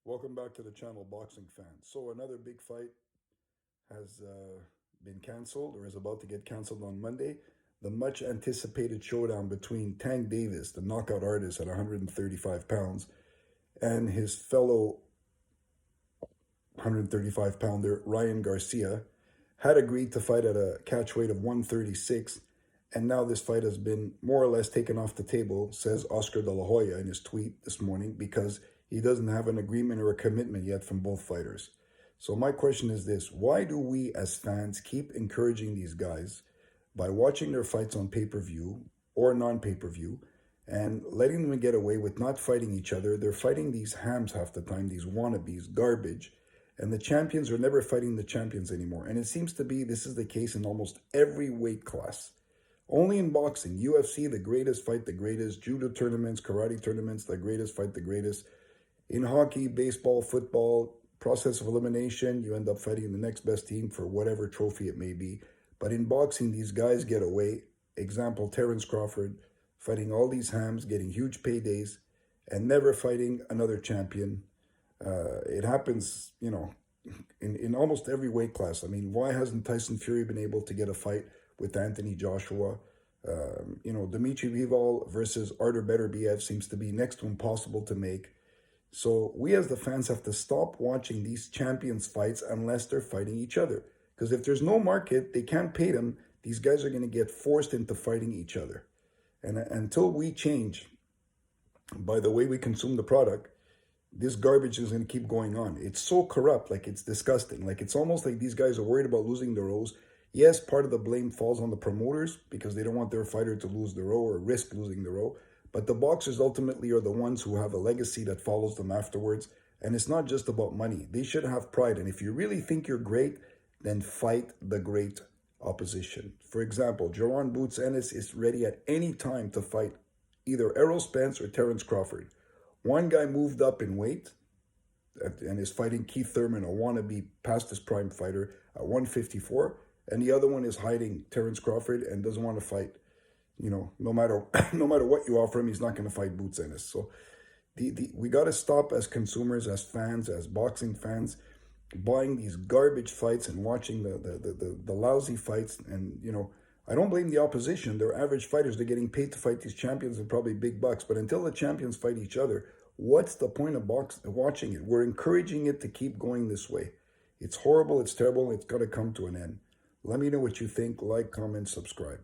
Welcome back to the channel, Boxing Fans. So another big fight has been canceled or is about to get canceled on Monday. The much anticipated showdown between Tank Davis, the knockout artist at 135 pounds, and his fellow 135 pounder, Ryan Garcia, had agreed to fight at a catch weight of 136. And now this fight has been more or less taken off the table, says Oscar De La Hoya in his tweet this morning, because he doesn't have an agreement or a commitment yet from both fighters. So my question is this: why do we as fans keep encouraging these guys by watching their fights on pay-per-view or non-pay-per-view and letting them get away with not fighting each other? They're fighting these hams half the time, these wannabes, garbage, and the champions are never fighting the champions anymore. And it seems to be this is the case in almost every weight class. Only in boxing, UFC, the greatest fight the greatest, judo tournaments, karate tournaments, the greatest fight the greatest. In hockey, baseball, football, process of elimination, you end up fighting the next best team for whatever trophy it may be. But in boxing, these guys get away. Example, Terence Crawford, fighting all these hams, getting huge paydays, and never fighting another champion. It happens, in almost every weight class. I mean, why hasn't Tyson Fury been able to get a fight with Anthony Joshua? Dmitry Bivol versus Artur Beterbiev seems to be next to impossible to make. So we as the fans have to stop watching these champions fights unless they're fighting each other. Because if there's no market, they can't pay them. These guys are going to get forced into fighting each other. And until we change by the way we consume the product, this garbage is going to keep going on. It's so corrupt, like it's disgusting. Like it's almost like these guys are worried about losing the rows. Yes, part of the blame falls on the promoters because they don't want their fighter to lose the row or risk losing the row. But the boxers ultimately are the ones who have a legacy that follows them afterwards. And it's not just about money. They should have pride. And if you really think you're great, then fight the great opposition. For example, Jaron Boots Ennis is ready at any time to fight either Errol Spence or Terence Crawford. One guy moved up in weight and is fighting Keith Thurman, a wannabe past his prime fighter, at 154. And the other one is hiding Terence Crawford and doesn't want to fight. No matter no matter what you offer him, he's not going to fight Boots Ennis. So we got to stop as consumers, as fans, as boxing fans, buying these garbage fights and watching the lousy fights. And, I don't blame the opposition. They're average fighters. They're getting paid to fight these champions and probably big bucks. But until the champions fight each other, what's the point of watching it? We're encouraging it to keep going this way. It's horrible. It's terrible. It's got to come to an end. Let me know what you think. Like, comment, subscribe.